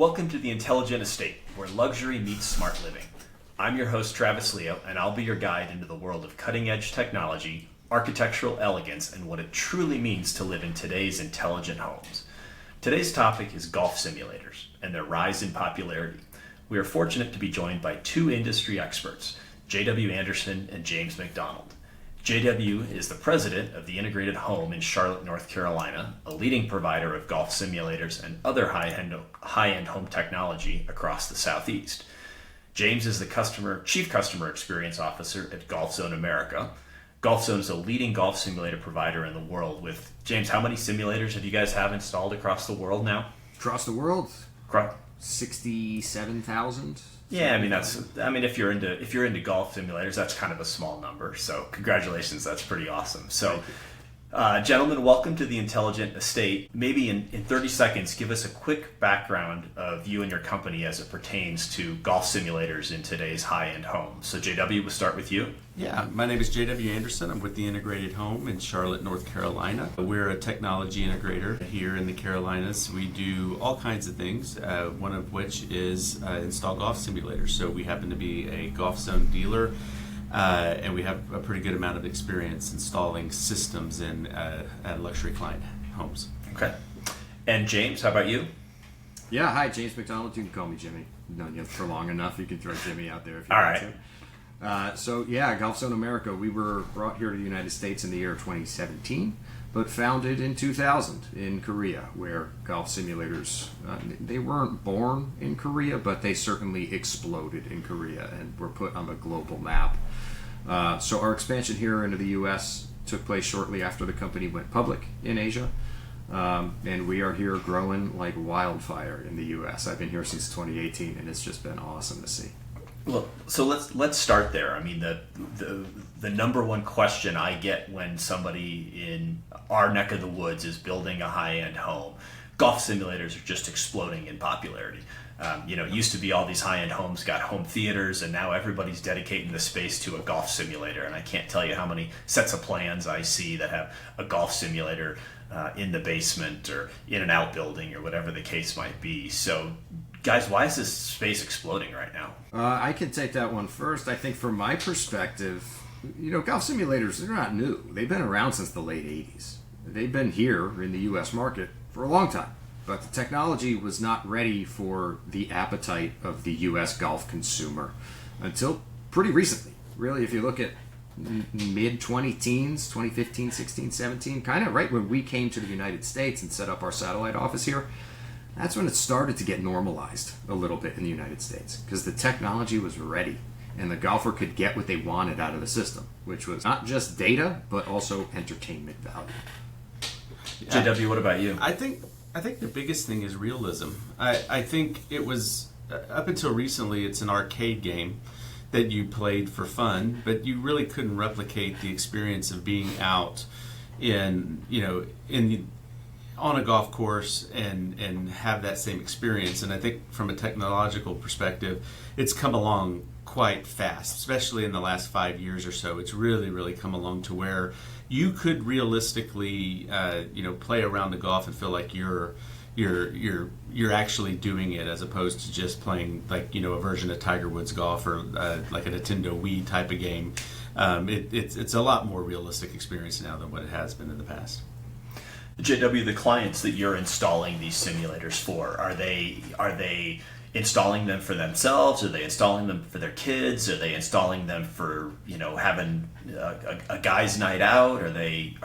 Welcome to the Intelligent Estate, where luxury meets smart living. I'm your host, Travis Leo, and I'll be your guide into the world of cutting-edge technology, architectural elegance, and what it truly means to live in today's intelligent homes. Today's topic is golf simulators and their rise in popularity. We are fortunate to be joined by two industry experts, J.W. Anderson and James McDonald. J.W. is the president of the Integrated Home in Charlotte, North Carolina, a leading provider of golf simulators and other high-end home technology across the Southeast. James is the Chief Customer Experience Officer at Golf Zone America. Golf Zone is a leading golf simulator provider in the world with, James, how many simulators do you guys have installed across the world now? Across the world? 67,000. Yeah, if you're into golf simulators, that's kind of a small number. So congratulations, that's pretty awesome. So, gentlemen, welcome to the Intelligent Estate. Maybe in 30 seconds, give us a quick background of you and your company as it pertains to golf simulators in today's high-end homes. So JW, we'll start with you. Yeah, my name is J.W. Anderson. I'm with the Integrated Home in Charlotte, North Carolina. We're a technology integrator here in the Carolinas. We do all kinds of things, one of which is install golf simulators. So we happen to be a Golf Zone dealer, and we have a pretty good amount of experience installing systems in at luxury client homes. Okay. And James, how about you? Yeah, hi, James McDonald. You can call me Jimmy. I've known you for long enough. You can throw Jimmy out there if you want to. Golf Zone America, we were brought here to the United States in the year 2017, but founded in 2000 in Korea, where golf simulators, they weren't born in Korea, but they certainly exploded in Korea and were put on the global map. So our expansion here into the U.S. took place shortly after the company went public in Asia, and we are here growing like wildfire in the U.S. I've been here since 2018, and it's just been awesome to see. Well, so let's start there. I mean, the number one question I get when somebody in our neck of the woods is building a high-end home, golf simulators are just exploding in popularity. It used to be all these high-end homes got home theaters, and now everybody's dedicating the space to a golf simulator. And I can't tell you how many sets of plans I see that have a golf simulator in the basement or in an outbuilding or whatever the case might be. So, guys, why is this space exploding right now? I can take that one first. I think from my perspective, golf simulators, they're not new. They've been around since the late 80s. They've been here in the U.S. market for a long time. But the technology was not ready for the appetite of the U.S. golf consumer until pretty recently. Really, if you look at mid-20-teens, 2015, 16, 17, kind of right when we came to the United States and set up our satellite office here, that's when it started to get normalized a little bit in the United States, because the technology was ready and the golfer could get what they wanted out of the system, which was not just data, but also entertainment value. Yeah. JW, what about you? I think the biggest thing is realism. I think it was, up until recently, it's an arcade game that you played for fun, but you really couldn't replicate the experience of being out on a golf course and have that same experience. And I think from a technological perspective, it's come along quite fast, especially in the last 5 years or so. It's really, really come along to where you could realistically, play around the golf and feel like you're actually doing it, as opposed to just playing a version of Tiger Woods golf or like a Nintendo Wii type of game. It's a lot more realistic experience now than what it has been in the past. JW, the clients that you're installing these simulators for, are they installing them for themselves? Are they installing them for their kids? Are they installing them for having a guy's night out? Are they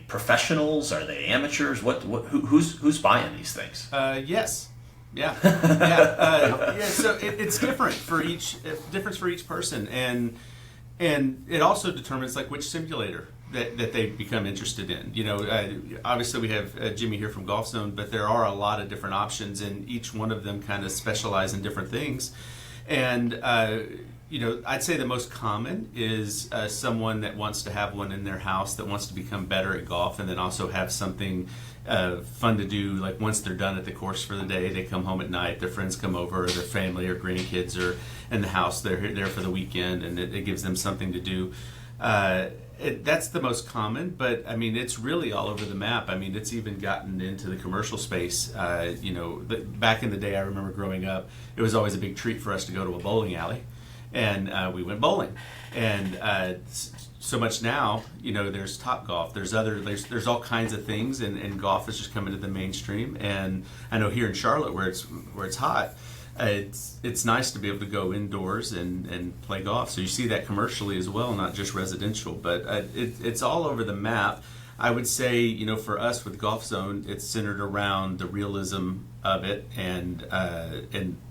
professionals? Are they amateurs? Who's buying these things? Yes. Yeah. Yeah. So it's different for each person, and it also determines which simulator that they become interested in. Obviously we have Jimmy here from Golf Zone, but there are a lot of different options, and each one of them kind of specialize in different things. And I'd say the most common is someone that wants to have one in their house, that wants to become better at golf, and then also have something fun to do. Like once they're done at the course for the day, they come home at night, their friends come over, or their family or grandkids are in the house, they're there for the weekend, and it gives them something to do. That's the most common, but I mean, it's really all over the map. I mean, it's even gotten into the commercial space. Back in the day, I remember growing up, it was always a big treat for us to go to a bowling alley, and we went bowling. And so much now, there's Topgolf, there's all kinds of things, and golf is just coming to the mainstream. And I know here in Charlotte, where it's hot, it's nice to be able to go indoors and play golf. So you see that commercially as well, not just residential. But it's all over the map. I would say, for us with Golf Zone, it's centered around the realism of it, and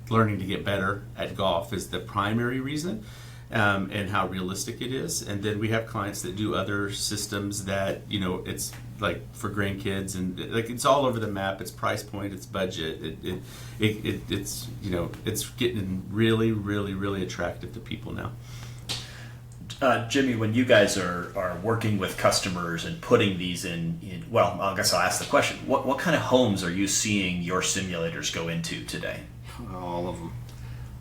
learning to get better at golf is the primary reason. And how realistic it is. And then we have clients that do other systems that, it's like for grandkids, and like it's all over the map. It's price point, it's budget. It's getting really, really, really attractive to people now. Jimmy, when you guys are working with customers and putting these in, well, I guess I'll ask the question, what kind of homes are you seeing your simulators go into today? All of them.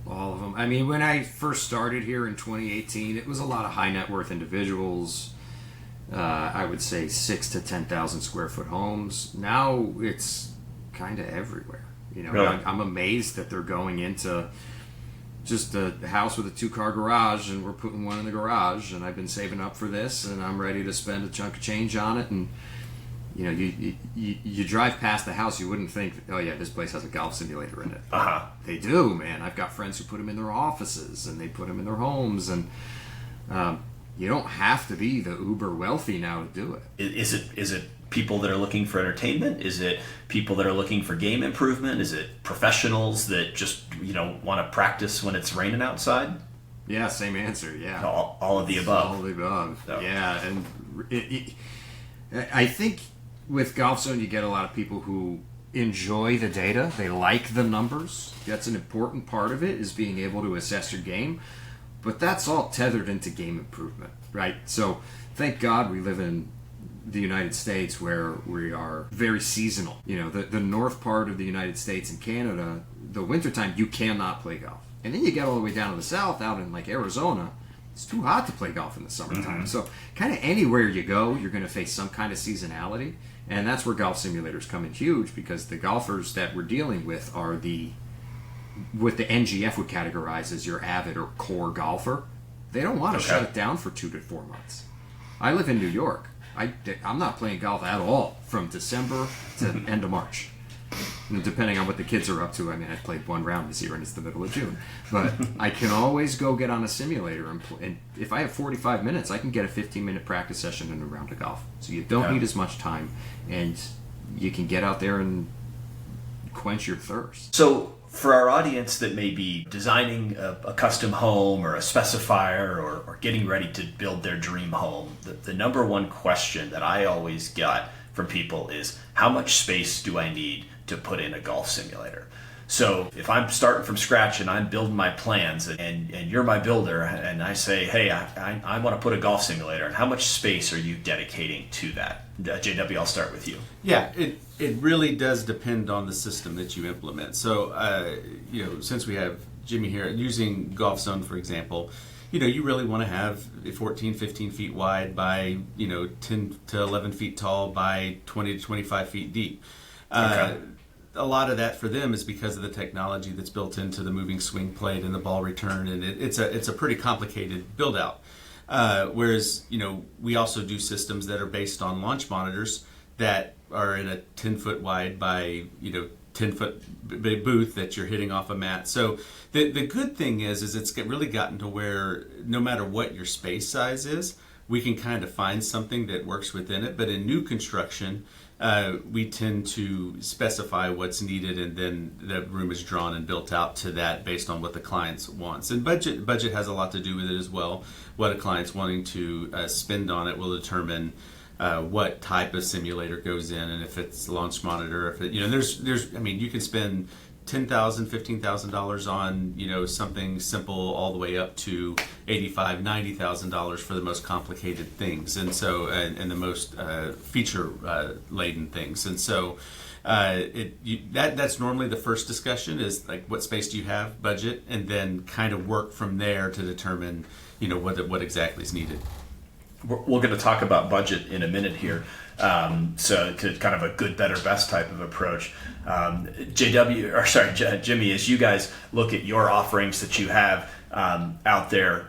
All of them. I mean, when I first started here in 2018, it was a lot of high net worth individuals. I would say 6,000 to 10,000 square foot homes. Now it's kind of everywhere. Really? I'm amazed that they're going into just a house with a 2-car garage, and we're putting one in the garage. And I've been saving up for this, and I'm ready to spend a chunk of change on it. And you drive past the house, you wouldn't think, oh yeah, this place has a golf simulator in it. Uh-huh. They do, man. I've got friends who put them in their offices, and they put them in their homes, and you don't have to be the uber wealthy now to do it. Is it people that are looking for entertainment? Is it people that are looking for game improvement? Is it professionals that just want to practice when it's raining outside? Yeah, same answer. Yeah, all of the above. All of the above. So. Yeah, and I think with Golf Zone, you get a lot of people who enjoy the data. They like the numbers. That's an important part of it, is being able to assess your game. But that's all tethered into game improvement, right? So thank God we live in the United States, where we are very seasonal. The north part of the United States and Canada, the wintertime, you cannot play golf. And then you get all the way down to the south, out in like Arizona, it's too hot to play golf in the summertime. Mm-hmm. So kind of anywhere you go, you're going to face some kind of seasonality. And that's where golf simulators come in huge, because the golfers that we're dealing with are what the NGF would categorize as your avid or core golfer. They don't want to shut it down for 2 to 4 months. I live in New York. I'm not playing golf at all from December to end of March. Depending on what the kids are up to. I mean, I played one round this year and it's the middle of June. But I can always go get on a simulator, and if I have 45 minutes, I can get a 15-minute practice session and a round of golf. So you don't need as much time, and you can get out there and quench your thirst. So for our audience that may be designing a custom home or a specifier or getting ready to build their dream home, the number one question that I always got from people is, how much space do I need to put in a golf simulator? So if I'm starting from scratch and I'm building my plans, and you're my builder, and I say, hey, I want to put a golf simulator, and how much space are you dedicating to that? JW, I'll start with you. Yeah, it really does depend on the system that you implement. So, since we have Jimmy here, using Golf Zone, for example, you really want to have 14, 15 feet wide by, 10 to 11 feet tall by 20 to 25 feet deep. Okay. A lot of that for them is because of the technology that's built into the moving swing plate and the ball return, and it's a pretty complicated build out. Whereas, we also do systems that are based on launch monitors that are in a 10-foot wide by, 10-foot booth that you're hitting off a mat. So the good thing is it's really gotten to where no matter what your space size is, we can kind of find something that works within it. But in new construction, we tend to specify what's needed, and then the room is drawn and built out to that based on what the client wants. And budget has a lot to do with it as well. What a client's wanting to spend on it will determine what type of simulator goes in, and if it's launch monitor, if it, you can spend $10,000, $15,000 on something simple all the way up to $85,000, $90,000 for the most complicated things, and so and the most feature laden things, and so that's normally the first discussion, is like, what space do you have, budget, and then kind of work from there to determine what exactly is needed. We're going to talk about budget in a minute here. So to kind of a good, better, best type of approach. Jimmy, as you guys look at your offerings that you have out there,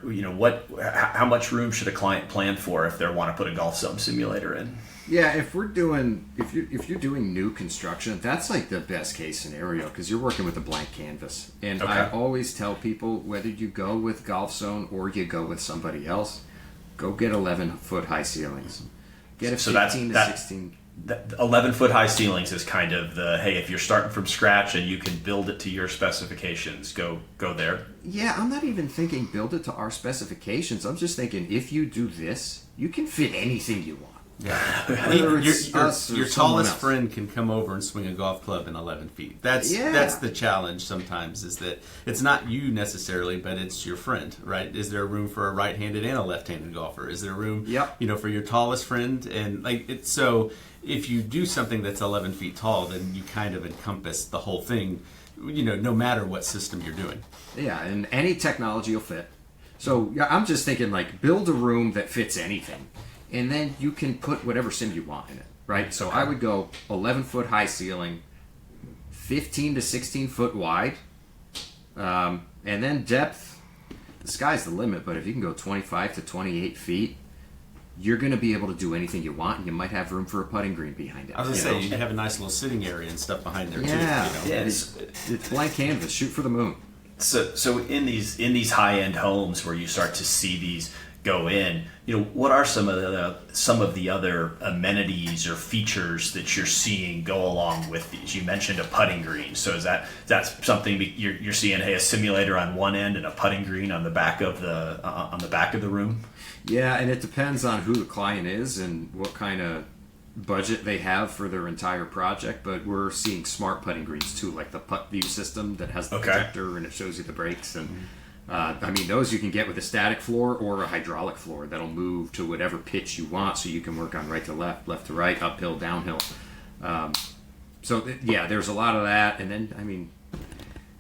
how much room should a client plan for if they want to put a golf zone simulator in? Yeah, if you're doing new construction, that's like the best case scenario because you're working with a blank canvas. And Okay. I always tell people whether you go with Golf Zone or you go with somebody else, go get 11-foot high ceilings. Get a So 15 to 16. The 11-foot high ceilings is kind of the, hey, if you're starting from scratch and you can build it to your specifications, go there. Yeah, I'm not even thinking build it to our specifications. I'm just thinking if you do this, you can fit anything you want. Yeah. Whether it's us or your someone tallest else. friend can come over and swing a golf club in 11 feet. That's the challenge sometimes, is that it's not you necessarily, but it's your friend, right? Is there room for a right-handed and a left-handed golfer? Is there room, Yep. for your tallest friend? And so if you do something that's 11 feet tall, then you kind of encompass the whole thing, no matter what system you're doing. Yeah, and any technology will fit. So yeah, I'm just thinking like build a room that fits anything. And then you can put whatever sim you want in it, right? So I would go 11-foot high ceiling, 15 to 16 foot wide, and then depth. The sky's the limit, but if you can go 25 to 28 feet, you're going to be able to do anything you want, and you might have room for a putting green behind it. I was going to say, you have a nice little sitting area and stuff behind there, Yeah, too. Yeah, it's blank canvas. Shoot for the moon. So in these high-end homes where you start to see these go in, what are some of the other amenities or features that you're seeing go along with these? You mentioned a putting green, so that's something you're seeing? Hey, a simulator on one end and a putting green on the back of the room. Yeah, and it depends on who the client is and what kind of budget they have for their entire project. But we're seeing smart putting greens too, like the putt view system that has the projector and it shows you the breaks. And those you can get with a static floor or a hydraulic floor that'll move to whatever pitch you want, so you can work on right to left, left to right, uphill, downhill. There's a lot of that. And then,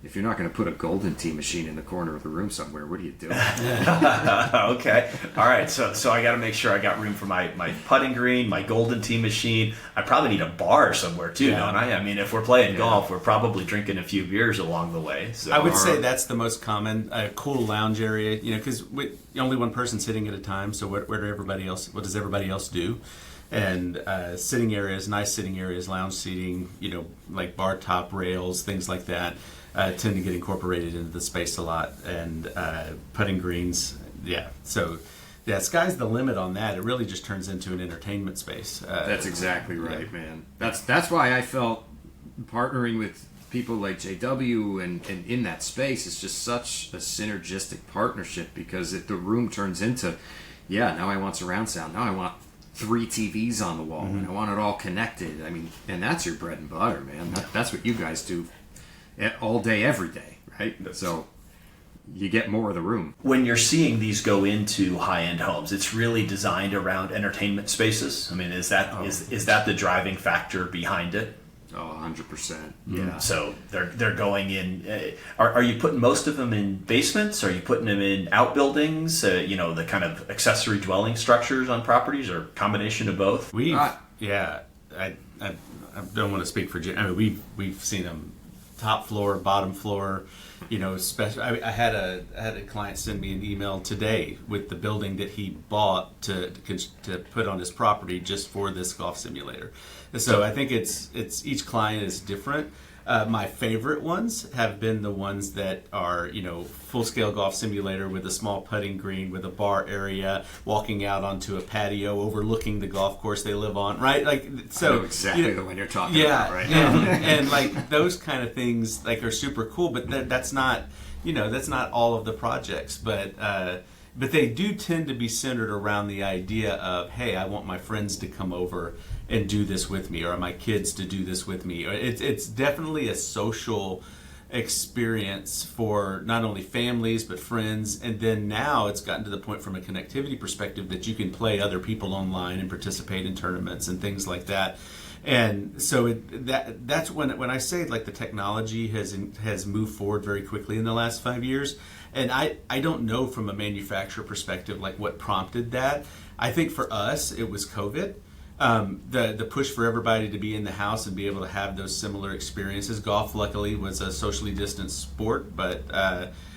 if you're not going to put a golden tee machine in the corner of the room somewhere, what are you doing? Okay. All right. So I got to make sure I got room for my putting green, my golden tee machine. I probably need a bar somewhere too, don't I? If we're playing golf, we're probably drinking a few beers along the way. So I would say that's the most common. A cool lounge area, because only one person sitting at a time. So what does everybody else do? And sitting areas, nice sitting areas, lounge seating, like bar top rails, things like that. Tend to get incorporated into the space a lot, and putting greens, So, sky's the limit on that. It really just turns into an entertainment space. That's exactly right, man. That's why I felt partnering with people like JW and in that space is just such a synergistic partnership, because the room turns into, now I want surround sound. Now I want 3 TVs on the wall, and I want it all connected. And that's your bread and butter, man. That's what you guys do all day, every day, right? So you get more of the room. When you're seeing these go into high-end homes, it's really designed around entertainment spaces. Is that the driving factor behind it? Oh, 100%. Yeah. So they're going in. Are you putting most of them in basements? Are you putting them in outbuildings? The kind of accessory dwelling structures on properties, or combination of both? I don't want to speak for Jim. We've seen them top floor, bottom floor. Special. I had a client send me an email today with the building that he bought to put on his property just for this golf simulator. So I think it's each client is different. My favorite ones have been the ones that are, full-scale golf simulator with a small putting green with a bar area, walking out onto a patio overlooking the golf course they live on, right? I know exactly the one you're talking about, right? and those kind of things are super cool, but that's not all of the projects, but they do tend to be centered around the idea of, hey, I want my friends to come over and do this with me, or my kids to do this with me. It's definitely a social experience for not only families but friends, and then now it's gotten to the point from a connectivity perspective that you can play other people online and participate in tournaments and things like that. And so that's when I say the technology has moved forward very quickly in the last 5 years. And I don't know from a manufacturer perspective like what prompted that. I think for us it was COVID. The push for everybody to be in the house and be able to have those similar experiences. Golf, luckily, was a socially distanced sport, but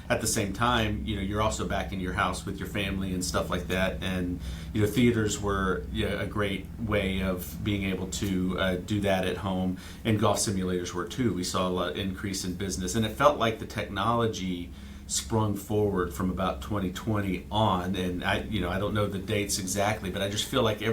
at the same time, you're also back in your house with your family and stuff like that. And theaters were a great way of being able to do that at home, and golf simulators were too. We saw a lot of increase in business, and it felt like the technology sprung forward from about 2020 on. And I don't know the dates exactly, but I just feel like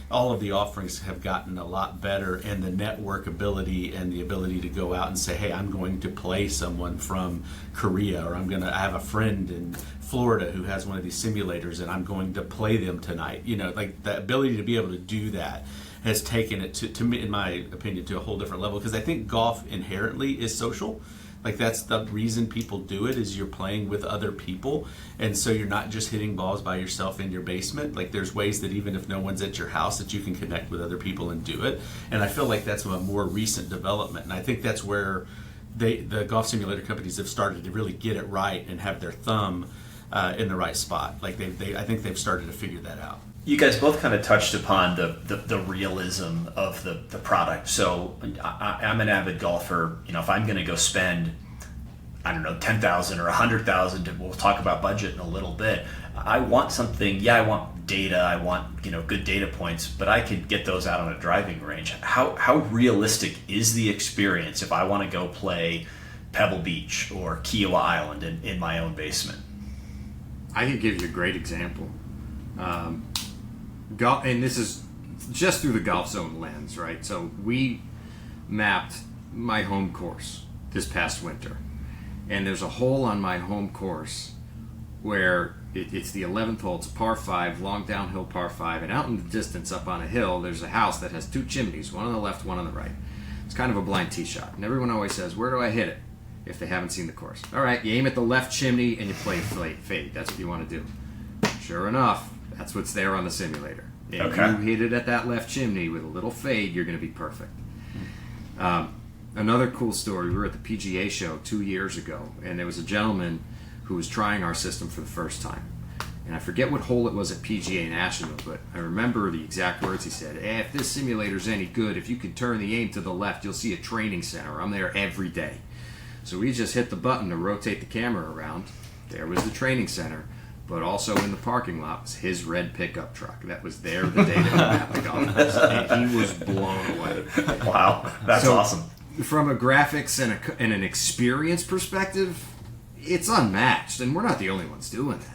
all of the offerings have gotten a lot better, and the network ability and the ability to go out and say, hey, I'm going to play someone from Korea, or I have a friend in Florida who has one of these simulators and I'm going to play them tonight. Like the ability to be able to do that has taken it to me, in my opinion, to a whole different level, because I think golf inherently is social. Like that's the reason people do it, is you're playing with other people, and so you're not just hitting balls by yourself in your basement. Like there's ways that even if no one's at your house, that you can connect with other people and do it. And I feel like that's a more recent development, and I think that's where the golf simulator companies have started to really get it right and have their thumb in the right spot. Like I think they've started to figure that out. You guys both kind of touched upon the realism of the product. So I'm an avid golfer. If I'm going to go spend, I don't know, $10,000 or $100,000, we'll talk about budget in a little bit. I want something. Yeah, I want data. I want good data points, but I could get those out on a driving range. How realistic is the experience if I want to go play Pebble Beach or Kiowa Island in my own basement? I could give you a great example. And this is just through the Golf Zone lens, right? So we mapped my home course this past winter, and there's a hole on my home course where it's the 11th hole. It's a par 5, long downhill par 5, and out in the distance up on a hill, there's a house that has 2 chimneys, one on the left, one on the right. It's kind of a blind tee shot, and everyone always says, where do I hit it, if they haven't seen the course? All right, you aim at the left chimney and you play fade. That's what you want to do. Sure enough, that's what's there on the simulator. If you hit it at that left chimney with a little fade, you're going to be perfect. Another cool story, we were at the PGA show 2 years ago, and there was a gentleman who was trying our system for the first time. And I forget what hole it was at PGA National, but I remember the exact words he said. If this simulator's any good, if you can turn the aim to the left, you'll see a training center. I'm there every day. So we just hit the button to rotate the camera around. There was the training center. But also in the parking lot was his red pickup truck that was there the day that we got the golf course, and he was blown away. Wow, that's awesome. From a graphics and an experience perspective, it's unmatched, and we're not the only ones doing that.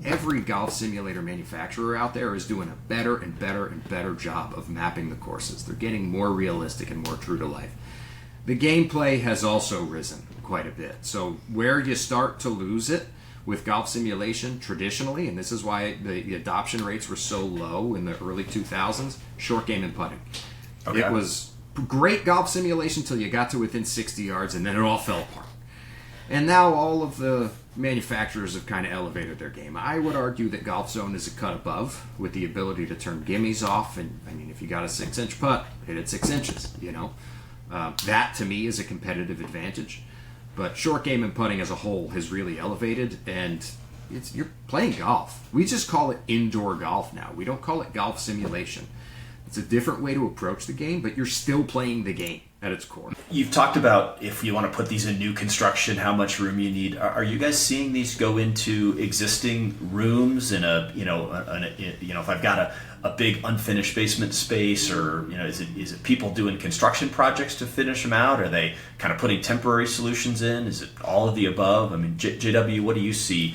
Every golf simulator manufacturer out there is doing a better and better and better job of mapping the courses. They're getting more realistic and more true to life. The gameplay has also risen quite a bit. So where you start to lose it with golf simulation traditionally, and this is why the adoption rates were so low in the early 2000s, short game and putting. Okay. It was great golf simulation till you got to within 60 yards, and then it all fell apart. And now all of the manufacturers have kind of elevated their game. I would argue that Golf Zone is a cut above with the ability to turn gimmies off, and if you got a 6-inch putt, hit it 6 inches, That to me is a competitive advantage. But short game and putting as a whole has really elevated, and you're playing golf. We just call it indoor golf now. We don't call it golf simulation. It's a different way to approach the game, but you're still playing the game at its core. You've talked about if you want to put these in new construction, how much room you need. Are you guys seeing these go into existing rooms in if I've got a big unfinished basement space, or is it people doing construction projects to finish them out? Are they kind of putting temporary solutions in? Is it all of the above? JW, what do you see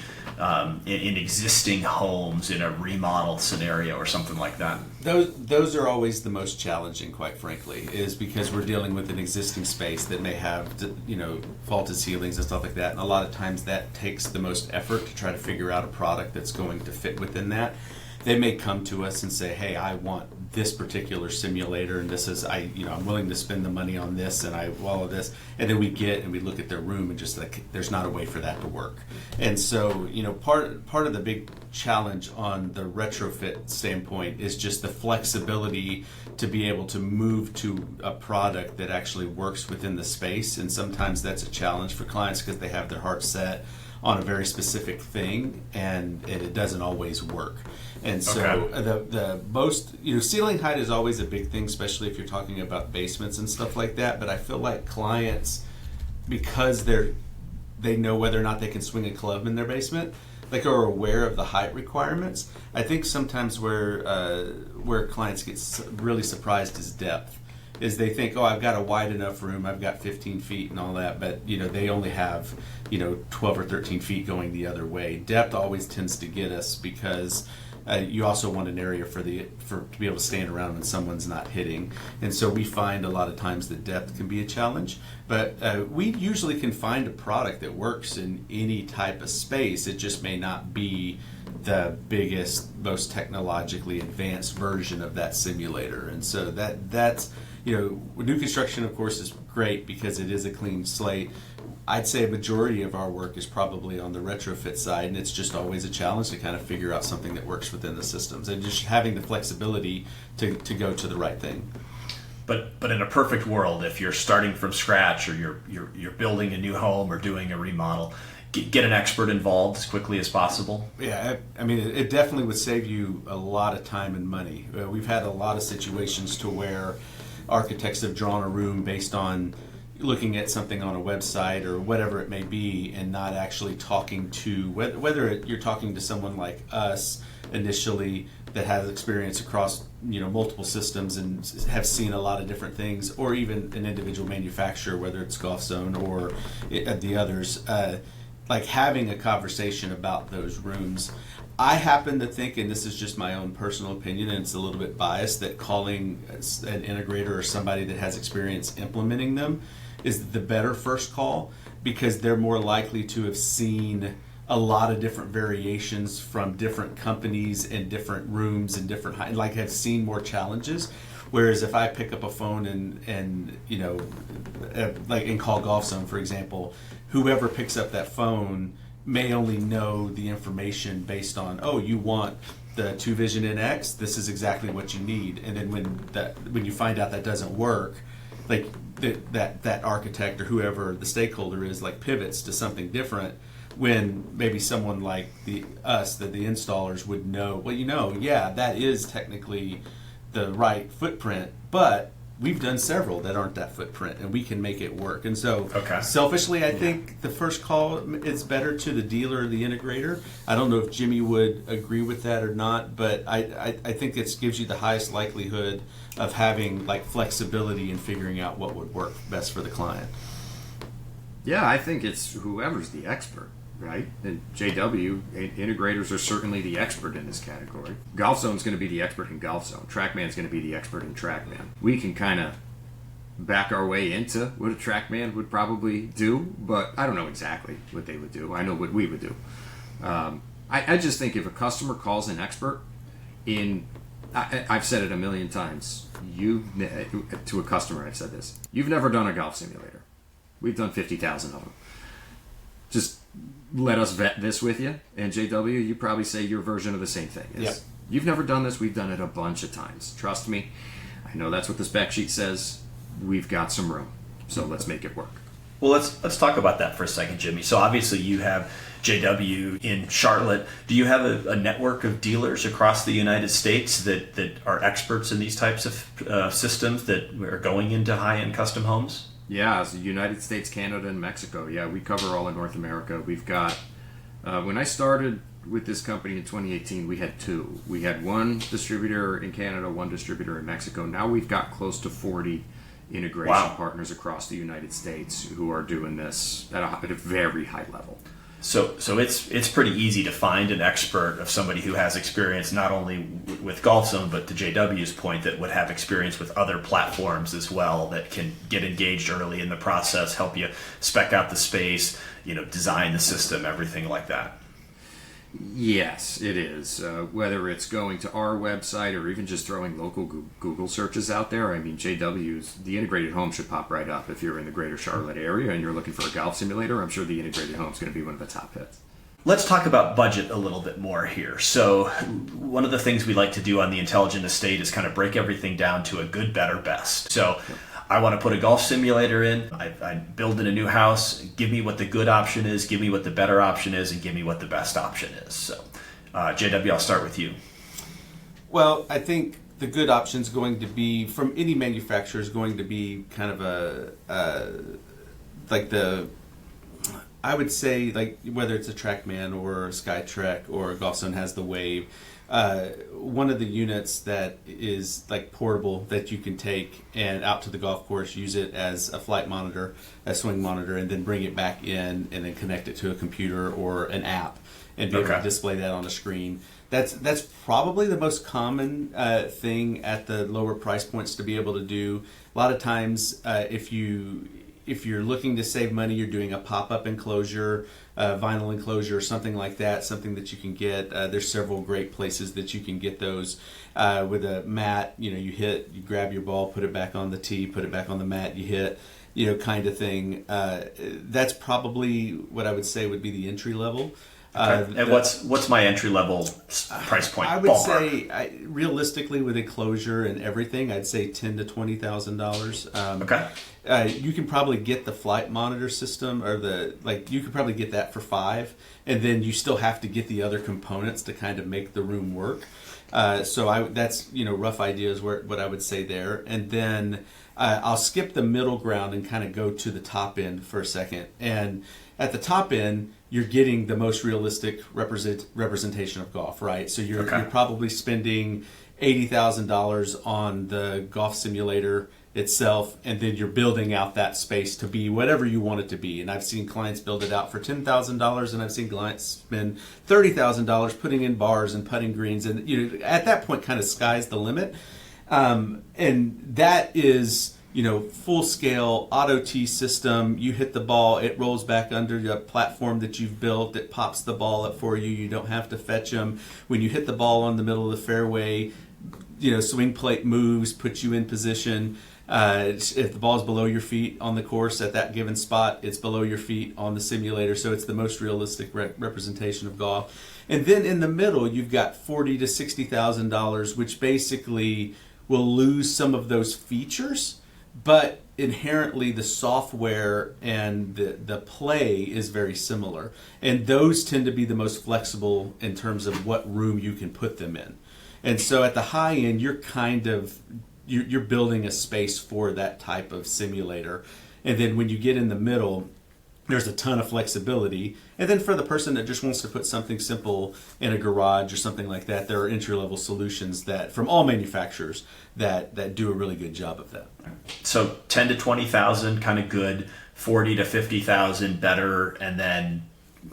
in existing homes in a remodeled scenario or something like that? Those are always the most challenging, quite frankly, is because we're dealing with an existing space that may have faulted ceilings and stuff like that, and a lot of times that takes the most effort to try to figure out a product that's going to fit within that. they may come to us and say, hey, I want this particular simulator, and this is, I'm willing to spend the money on this, and all of this. And then we look at their room and just like, there's not a way for that to work. And so, part of the big challenge on the retrofit standpoint is just the flexibility to be able to move to a product that actually works within the space. And sometimes that's a challenge for clients because they have their heart set on a very specific thing, and it doesn't always work. And so the most, ceiling height is always a big thing, especially if you're talking about basements and stuff like that. But I feel like clients, because they know whether or not they can swing a club in their basement, like are aware of the height requirements. I think sometimes where clients get really surprised is depth. Is they think, oh, I've got a wide enough room, I've got 15 feet and all that, but they only have 12 or 13 feet going the other way. Depth always tends to get us because you also want an area to be able to stand around when someone's not hitting, and so we find a lot of times that depth can be a challenge. But we usually can find a product that works in any type of space. It just may not be the biggest, most technologically advanced version of that simulator, and so that's. New construction, of course, is great because it is a clean slate. I'd say a majority of our work is probably on the retrofit side, and it's just always a challenge to kind of figure out something that works within the systems and just having the flexibility to go to the right thing. But in a perfect world, if you're starting from scratch or you're building a new home or doing a remodel, get an expert involved as quickly as possible. Yeah, I mean, it definitely would save you a lot of time and money. We've had a lot of situations to where architects have drawn a room based on looking at something on a website or whatever it may be, and not actually talking to whether you're talking to someone like us initially that has experience across multiple systems and have seen a lot of different things, or even an individual manufacturer, whether it's Golf Zone or the others, like having a conversation about those rooms. I happen to think, and this is just my own personal opinion, and it's a little bit biased, that calling an integrator or somebody that has experience implementing them is the better first call, because they're more likely to have seen a lot of different variations from different companies and different rooms and different height, like have seen more challenges. Whereas if I pick up a phone and call Golf Zone, for example, whoever picks up that phone may only know the information based on, oh, you want the 2Vision NX, this is exactly what you need. And then when you find out that doesn't work, like that architect or whoever the stakeholder is, like pivots to something different, when maybe someone like the installers would know, well, that is technically the right footprint, but we've done several that aren't that footprint, and we can make it work. And so, selfishly, I think the first call is better to the dealer or the integrator. I don't know if Jimmy would agree with that or not, but I think it gives you the highest likelihood of having flexibility in figuring out what would work best for the client. Yeah, I think it's whoever's the expert, right? And JW, integrators are certainly the expert in this category. Golf Zone's going to be the expert in Golf Zone. TrackMan's going to be the expert in TrackMan. We can kind of back our way into what a TrackMan would probably do, but I don't know exactly what they would do. I know what we would do. I just think if a customer calls an expert I've said it a million times, to a customer I've said this, you've never done a golf simulator. We've done 50,000 of them. Just let us vet this with you. And JW, you probably say your version of the same thing. Yep. You've never done this. We've done it a bunch of times. Trust me. I know that's what the spec sheet says. We've got some room. So let's make it work. Well, let's talk about that for a second, Jimmy. So obviously you have JW in Charlotte. Do you have a network of dealers across the United States that are experts in these types of systems that are going into high-end custom homes? Yeah, it's the United States, Canada, and Mexico. Yeah, we cover all of North America. We've got, when I started with this company in 2018, we had two. We had one distributor in Canada, one distributor in Mexico. Now we've got close to 40 integration partners across the United States who are doing this at a very high level. So it's pretty easy to find an expert of somebody who has experience not only with Golf Zone, but to JW's point, that would have experience with other platforms as well, that can get engaged early in the process, help you spec out the space, design the system, everything like that. Yes, it is. Whether it's going to our website or even just throwing local Google searches out there, I mean, JW's, the integrated home should pop right up. If you're in the greater Charlotte area and you're looking for a golf simulator, I'm sure the integrated home is going to be one of the top hits. Let's talk about budget a little bit more here. So one of the things we like to do on the Intelligent Estate is kind of break everything down to a good, better, best. So I want to put a golf simulator in. I'm building a new house. Give me what the good option is. Give me what the better option is, and give me what the best option is. So, JW, I'll start with you. Well, I think the good option is going to be, from any manufacturer, is going to be kind of I would say, like, whether it's a TrackMan or a SkyTrek or a GolfZone has the Wave, one of the units that is like portable that you can take and out to the golf course, use it as a flight monitor, a swing monitor, and then bring it back in and then connect it to a computer or an app and be able to display that on a screen. That's probably the most common thing at the lower price points to be able to do. A lot of times, if you're looking to save money, you're doing a pop-up enclosure, vinyl enclosure, or something like that, something that you can get. There's several great places that you can get those with a mat. You grab your ball, put it back on the tee, put it back on the mat, you hit, kind of thing. That's probably what I would say would be the entry level. Okay. And what's my entry level price point? I would say, realistically, with enclosure and everything, I'd say $10,000 to $20,000. Okay. You can probably get the flight monitor system, or you could probably get that for $5,000, and then you still have to get the other components to kind of make the room work. That's rough ideas what I would say there, and then I'll skip the middle ground and kind of go to the top end for a second. And at the top end, you're getting the most realistic representation of golf, right? So you're probably spending $80,000 on the golf simulator itself, and then you're building out that space to be whatever you want it to be. And I've seen clients build it out for $10,000, and I've seen clients spend $30,000 putting in bars and putting greens, and at that point, kind of sky's the limit. And that is, full scale auto tee system. You hit the ball, it rolls back under the platform that you've built. It pops the ball up for you. You don't have to fetch them. When you hit the ball on the middle of the fairway, swing plate moves, puts you in position. If the ball's below your feet on the course at that given spot, it's below your feet on the simulator. So it's the most realistic representation of golf. And then in the middle, you've got $40,000 to $60,000, which basically will lose some of those features, but inherently the software and the play is very similar. And those tend to be the most flexible in terms of what room you can put them in. And so at the high end, you're building a space for that type of simulator. And then when you get in the middle, there's a ton of flexibility. And then for the person that just wants to put something simple in a garage or something like that, there are entry-level solutions that from all manufacturers that do a really good job of that. So 10 to 20,000, kind of good. 40 to 50,000, better, and then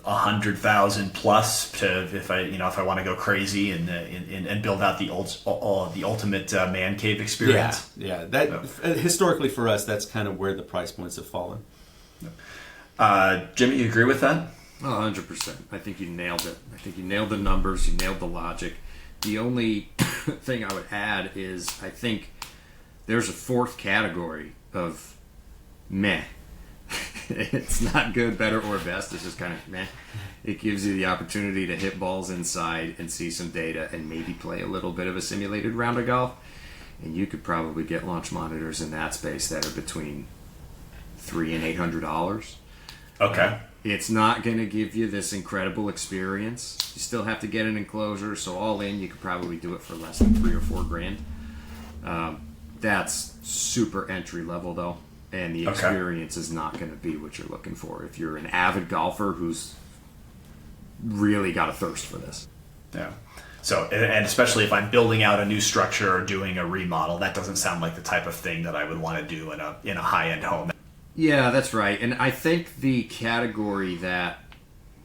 100,000 plus to if I want to go crazy and build out the ultimate man cave experience. Yeah. Historically for us, that's kind of where the price points have fallen. Jimmy, you agree with that? Oh, 100%. I think you nailed it. I think you nailed the numbers. You nailed the logic. The only thing I would add is I think there's a fourth category of meh. It's not good, better, or best. It's just kind of meh. It gives you the opportunity to hit balls inside and see some data and maybe play a little bit of a simulated round of golf. And you could probably get launch monitors in that space that are between $300 and $800. Okay. It's not going to give you this incredible experience. You still have to get an enclosure, so all in, you could probably do it for less than $3 or $4,000. That's super entry level though, and the experience is not going to be what you're looking for if you're an avid golfer who's really got a thirst for this. Yeah. So, and especially if I'm building out a new structure or doing a remodel, that doesn't sound like the type of thing that I would want to do in a high-end home. Yeah, that's right. And I think the category that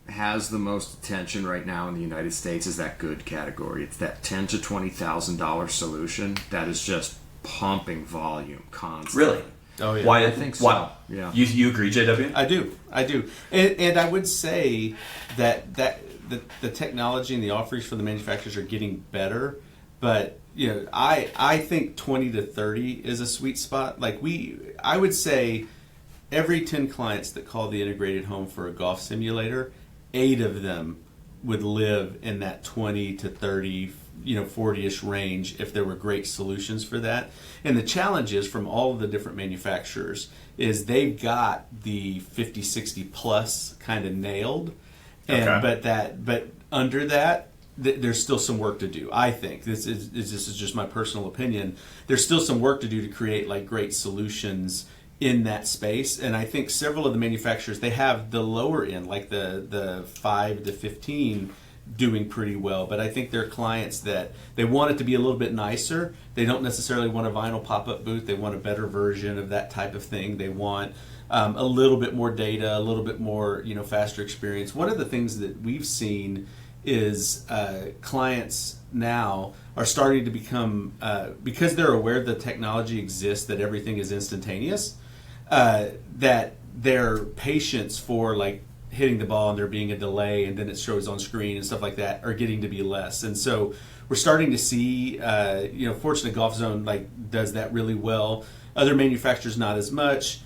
has the most attention right now in the United States is that good category. It's that $10,000 to $20,000 solution that is just pumping volume constantly. Really? Oh yeah. Why? I think so. Why? Yeah. You agree, JW? I do. And I would say that the technology and the offerings for the manufacturers are getting better, but I think 20 to 30 is a sweet spot. Like I would say every 10 clients that call the integrated home for a golf simulator, 8 of them would live in that 20 to 30, 40-ish range if there were great solutions for that. And the challenge is from all of the different manufacturers is they've got the 50, 60 plus kind of nailed. And but under that, there's still some work to do. I think this is just my personal opinion. There's still some work to do to create like great solutions in that space, and I think several of the manufacturers, they have the lower end, like the 5 to 15, doing pretty well. But I think there are clients that they want it to be a little bit nicer. They don't necessarily want a vinyl pop-up booth. They want a better version of that type of thing. They want a little bit more data, a little bit more faster experience. One of the things that we've seen is clients now are starting to become, because they're aware the technology exists, that everything is instantaneous, that their patience for like hitting the ball and there being a delay and then it shows on screen and stuff like that are getting to be less. And so we're starting to see, fortunately Golf Zone like does that really well. Other manufacturers not as much,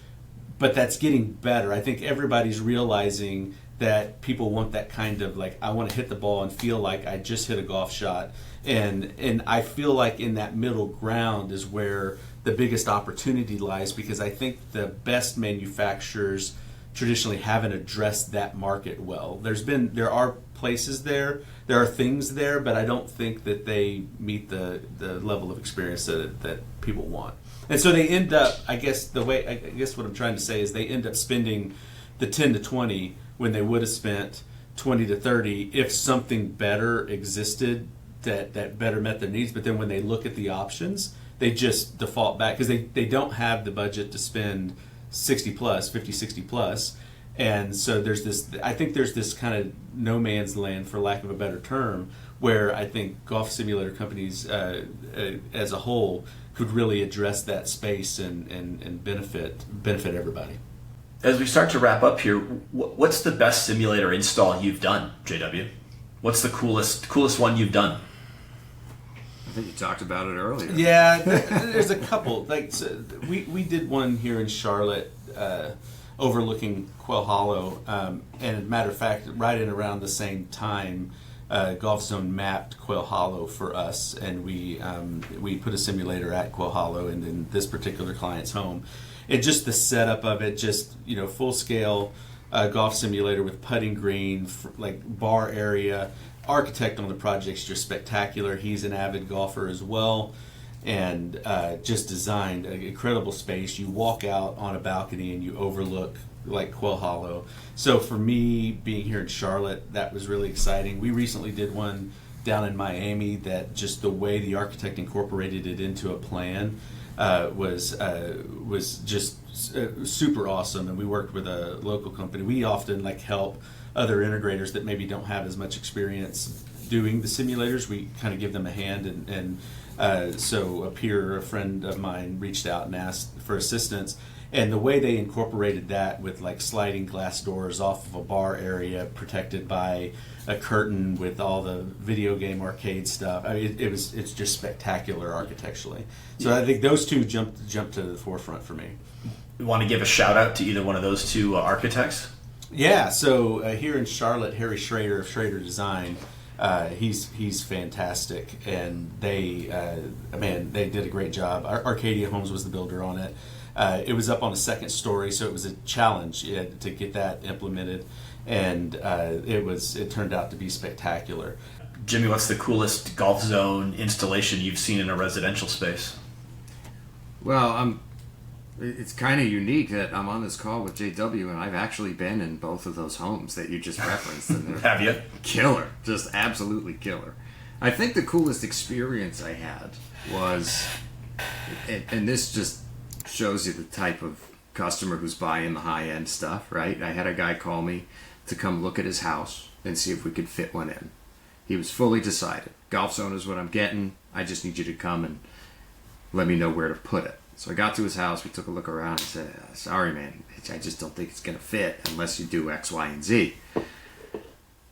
but that's getting better. I think everybody's realizing that people want that kind of like, I want to hit the ball and feel like I just hit a golf shot. And I feel like in that middle ground is where the biggest opportunity lies, because I think the best manufacturers traditionally haven't addressed that market well. There are places there are things there, but I don't think that they meet the level of experience that people want. And so they end up, I guess what I'm trying to say is they end up spending the 10 to 20 when they would have spent 20 to 30 if something better existed that better met their needs. But then when they look at the options, they just default back because they don't have the budget to spend 60 plus, 50, 60 plus. And so I think there's this kind of no man's land, for lack of a better term, where I think golf simulator companies as a whole could really address that space and benefit everybody. As we start to wrap up here, what's the best simulator install you've done, JW? What's the coolest one you've done? I think you talked about it earlier. Yeah, there's a couple. Like we did one here in Charlotte, overlooking Quail Hollow, and as a matter of fact, right in around the same time, Golf Zone mapped Quail Hollow for us, and we put a simulator at Quail Hollow and in this particular client's home. And just the setup of it, just full scale golf simulator with putting green, like bar area. Architect on the project's just spectacular. He's an avid golfer as well, and just designed an incredible space. You walk out on a balcony and you overlook like Quail Hollow. So for me, being here in Charlotte, that was really exciting. We recently did one down in Miami that just the way the architect incorporated it into a plan was just super awesome. And we worked with a local company. We often help other integrators that maybe don't have as much experience doing the simulators. We kind of give them a hand, and so a friend of mine reached out and asked for assistance. And the way they incorporated that with sliding glass doors off of a bar area protected by a curtain with all the video game arcade stuff, I mean, it's just spectacular architecturally. So I think those two jumped to the forefront for me. You want to give a shout out to either one of those two architects? Yeah, so here in Charlotte, Harry Schrader of Schrader Design, he's fantastic, and they did a great job. Arcadia Homes was the builder on it. It was up on a second story, so it was a challenge to get that implemented, and it turned out to be spectacular. Jimmy, what's the coolest Golf Zone installation you've seen in a residential space? Well, it's kind of unique that I'm on this call with JW, and I've actually been in both of those homes that you just referenced. And they're Have you? Killer. Just absolutely killer. I think the coolest experience I had was, and this just shows you the type of customer who's buying the high-end stuff, right? I had a guy call me to come look at his house and see if we could fit one in. He was fully decided. Golf Zone is what I'm getting. I just need you to come and let me know where to put it. So I got to his house, we took a look around and said, sorry man, I just don't think it's going to fit unless you do X, Y, and Z.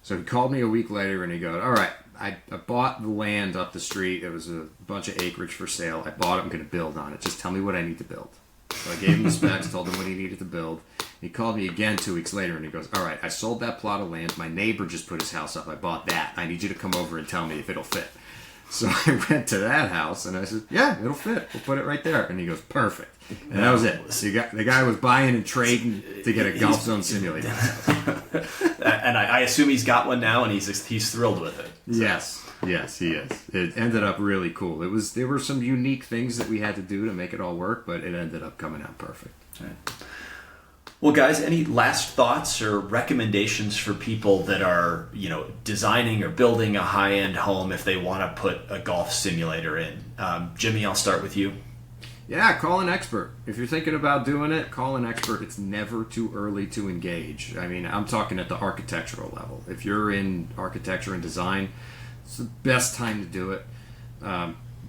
So he called me a week later and he goes, all right, I bought the land up the street. There was a bunch of acreage for sale. I bought it. I'm going to build on it. Just tell me what I need to build. So I gave him the specs, told him what he needed to build. He called me again 2 weeks later and he goes, all right, I sold that plot of land. My neighbor just put his house up. I bought that. I need you to come over and tell me if it'll fit. So I went to that house and I said, yeah, it'll fit. We'll put it right there. And he goes, perfect. And that was it. So the guy was buying and trading to get a Golf Zone simulator. And I assume he's got one now, and he's thrilled with it. So. Yes, he is. It ended up really cool. There were some unique things that we had to do to make it all work, but it ended up coming out perfect. Right. Well, guys, any last thoughts or recommendations for people that are, designing or building a high-end home if they want to put a golf simulator in? Jimmy, I'll start with you. Yeah, call an expert. If you're thinking about doing it, call an expert. It's never too early to engage. I mean, I'm talking at the architectural level. If you're in architecture and design, it's the best time to do it.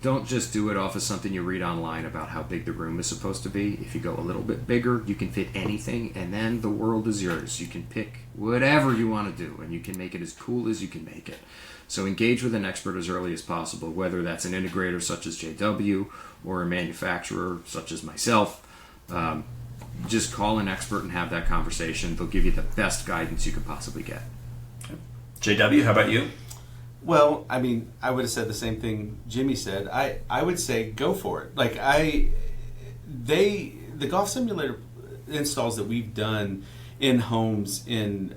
Don't just do it off of something you read online about how big the room is supposed to be. If you go a little bit bigger, you can fit anything, and then the world is yours. You can pick whatever you want to do, and you can make it as cool as you can make it. So engage with an expert as early as possible, whether that's an integrator such as JW or a manufacturer such as myself. Just call an expert and have that conversation. They'll give you the best guidance you could possibly get. JW, how about you? Well, I mean, I would have said the same thing Jimmy said. I would say go for it. Like the golf simulator installs that we've done in homes, in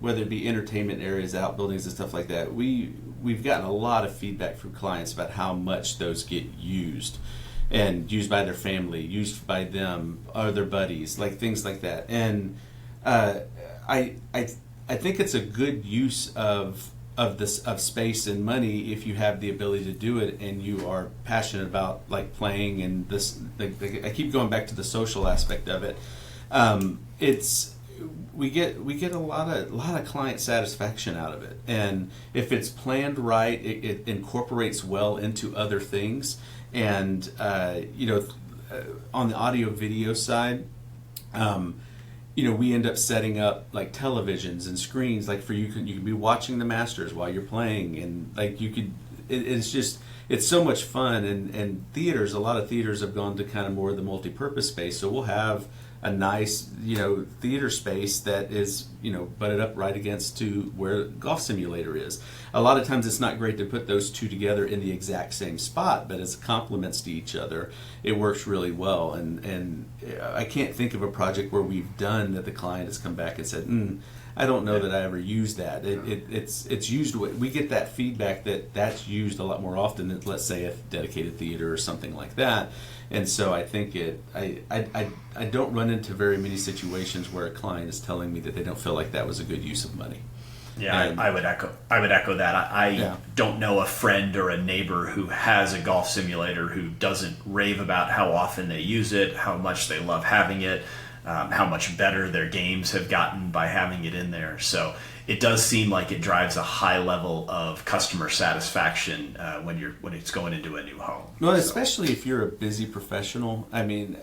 whether it be entertainment areas, outbuildings, and stuff like that, we've gotten a lot of feedback from clients about how much those get used, and used by their family, used by them or their buddies, like things like that. And I think it's a good use of space and money if you have the ability to do it and you are passionate about like playing and this. I keep going back to the social aspect of it. We get a lot of client satisfaction out of it, and if it's planned right, it incorporates well into other things. And on the audio video side, we end up setting up like televisions and screens, like for you can be watching the Masters while you're playing, and like you could. It's so much fun, and theaters. A lot of theaters have gone to kind of more of the multi-purpose space, so we'll have a nice, theater space that is, butted up right against to where golf simulator is. A lot of times it's not great to put those two together in the exact same spot, but as complements to each other, it works really well. And I can't think of a project where we've done that the client has come back and said, I don't know that I ever used that. It's used. We get that feedback that's used a lot more often than, let's say, a dedicated theater or something like that. And so I think I don't run into very many situations where a client is telling me that they don't feel like that was a good use of money. Yeah, and I would echo that. I don't know a friend or a neighbor who has a golf simulator who doesn't rave about how often they use it, how much they love having it, how much better their games have gotten by having it in there. So it does seem like it drives a high level of customer satisfaction when it's going into a new home. Well, especially if you're a busy professional. I mean,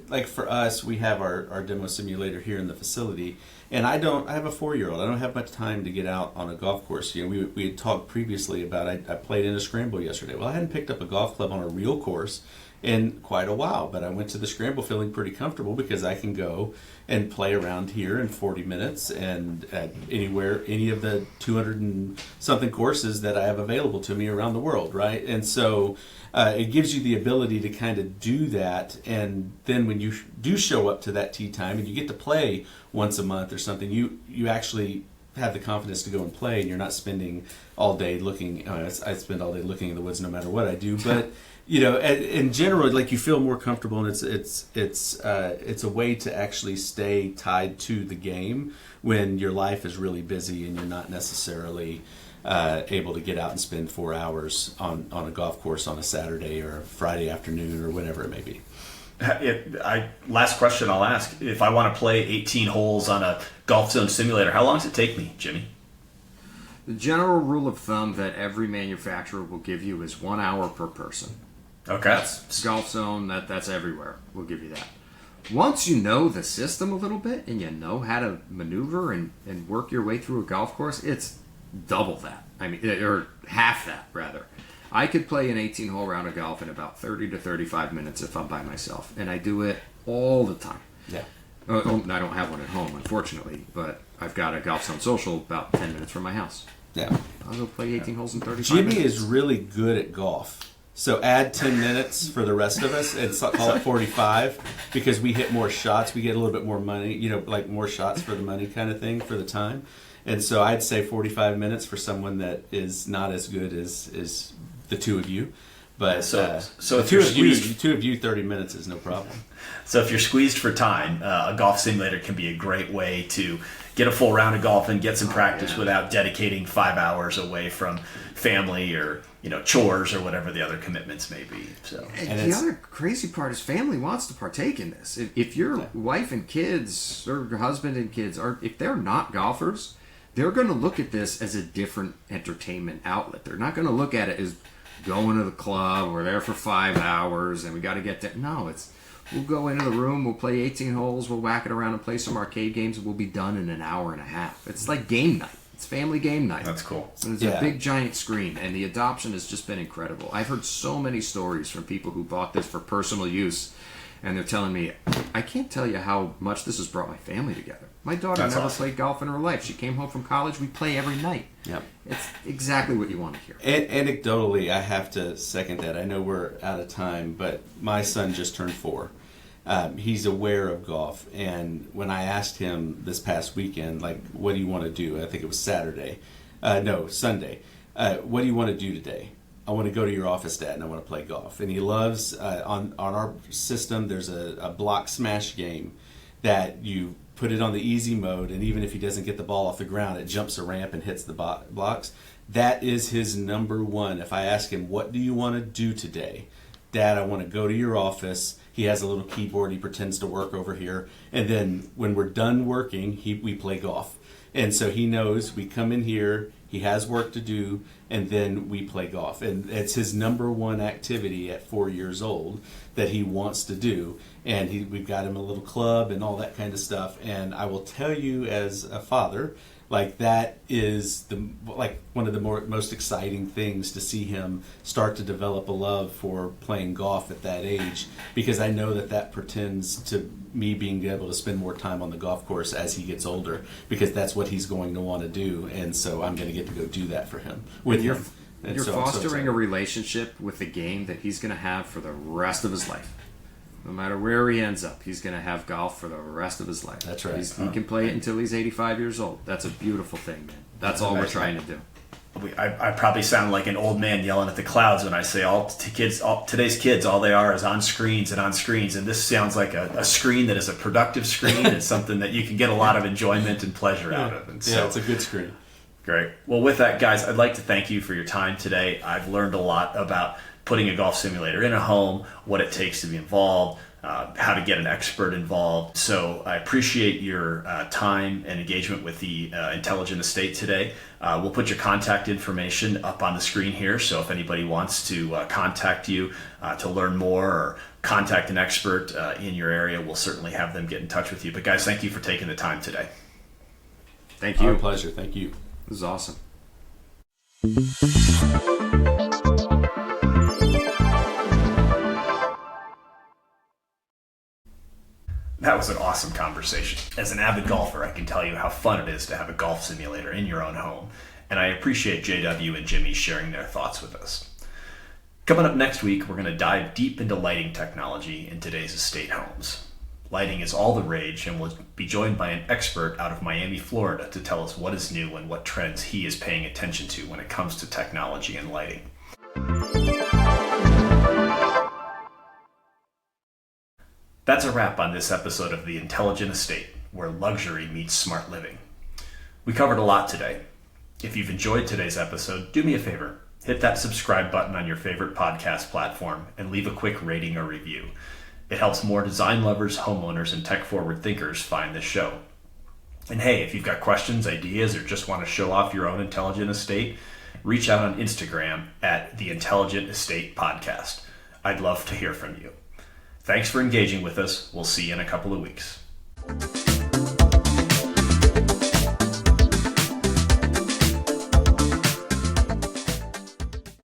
like for us, we have our demo simulator here in the facility, and I have a 4-year-old. I don't have much time to get out on a golf course. We had talked previously about I played in a scramble yesterday. Well, I hadn't picked up a golf club on a real course in quite a while, but I went to the scramble feeling pretty comfortable because I can go and play around here in 40 minutes and at any of the 200 and something courses that I have available to me around the world, right? And so it gives you the ability to kind of do that, and then when you do show up to that tee time and you get to play once a month or something, you actually have the confidence to go and play, and you're not spending all day looking. I spend all day looking in the woods no matter what I do, but in general, like you feel more comfortable, and it's a way to actually stay tied to the game when your life is really busy and you're not necessarily able to get out and spend 4 hours on a golf course on a Saturday or a Friday afternoon or whatever it may be. Last question I'll ask: if I want to play 18 holes on a Golf Zone simulator, how long does it take me, Jimmy? The general rule of thumb that every manufacturer will give you is 1 hour per person. Okay. That's Golf Zone, that's everywhere. We'll give you that. Once you know the system a little bit and you know how to maneuver and work your way through a golf course, it's double that. I mean, or half that, rather. I could play an 18-hole round of golf in about 30 to 35 minutes if I'm by myself, and I do it all the time. Yeah. I don't have one at home, unfortunately, but I've got a Golf Zone Social about 10 minutes from my house. Yeah. I'll go play 18 holes in 35 Jimmy minutes. is really good at golf. So add 10 minutes for the rest of us and call it 45 because we hit more shots. We get a little bit more money, like more shots for the money kind of thing for the time. And so I'd say 45 minutes for someone that is not as good as the two of you. But so the two of you, 30 minutes is no problem. So if you're squeezed for time, a golf simulator can be a great way to get a full round of golf and get some practice without dedicating 5 hours away from family or chores or whatever the other commitments may be. So, and the other crazy part is family wants to partake in this. If your wife and kids or your husband and kids if they're not golfers, they're going to look at this as a different entertainment outlet. They're not going to look at it as going to the club. We're there for 5 hours and we got to get there. No, we'll go into the room, we'll play 18 holes, we'll whack it around and play some arcade games, and we'll be done in an hour and a half. It's like game night. It's family game night. That's cool. And it's a big giant screen, and the adoption has just been incredible. I've heard so many stories from people who bought this for personal use, and they're telling me, I can't tell you how much this has brought my family together. My daughter never played golf in her life. She came home from college. We play every night. Yep. It's exactly what you want to hear. Anecdotally, I have to second that. I know we're out of time, but my son just turned 4. He's aware of golf, and when I asked him this past weekend, like, what do you want to do? I think it was Sunday. What do you want to do today? I want to go to your office, Dad, and I want to play golf. And he loves, on our system, there's a block smash game that you put it on the easy mode, and even if he doesn't get the ball off the ground, it jumps a ramp and hits the blocks. That is his number one. If I ask him, what do you want to do today? Dad, I want to go to your office. He has a little keyboard. He pretends to work over here. And then when we're done working, we play golf. And so he knows we come in here, he has work to do, and then we play golf. And it's his number one activity at 4 years old that he wants to do. And we've got him a little club and all that kind of stuff. And I will tell you as a father, like that is one of the most exciting things to see him start to develop a love for playing golf at that age, because I know that portends to me being able to spend more time on the golf course as he gets older, because that's what he's going to want to do, and so I'm going to get to go do that for him with him. You're fostering a relationship with the game that he's going to have for the rest of his life. No matter where he ends up, he's going to have golf for the rest of his life. That's right. He can play it until he's 85 years old. That's a beautiful thing, man. That's all we're trying to do. I probably sound like an old man yelling at the clouds when I say today's kids, all they are is on screens, and this sounds like a screen that is a productive screen. It's something that you can get a lot of enjoyment and pleasure out of. And so, it's a good screen. Great. Well, with that, guys, I'd like to thank you for your time today. I've learned a lot about putting a golf simulator in a home, what it takes to be involved, how to get an expert involved. So I appreciate your time and engagement with the Intelligent Estate today. We'll put your contact information up on the screen here, so if anybody wants to contact you to learn more or contact an expert in your area, we'll certainly have them get in touch with you. But guys, thank you for taking the time today. Thank you. Our pleasure. Thank you. This is awesome. That was an awesome conversation. As an avid golfer, I can tell you how fun it is to have a golf simulator in your own home, and I appreciate JW and Jimmy sharing their thoughts with us. Coming up next week, we're going to dive deep into lighting technology in today's estate homes. Lighting is all the rage, and we'll be joined by an expert out of Miami, Florida, to tell us what is new and what trends he is paying attention to when it comes to technology and lighting. That's a wrap on this episode of The Intelligent Estate, where luxury meets smart living. We covered a lot today. If you've enjoyed today's episode, do me a favor. Hit that subscribe button on your favorite podcast platform and leave a quick rating or review. It helps more design lovers, homeowners, and tech-forward thinkers find this show. And hey, if you've got questions, ideas, or just want to show off your own intelligent estate, reach out on Instagram at The Intelligent Estate Podcast. I'd love to hear from you. Thanks for engaging with us. We'll see you in a couple of weeks.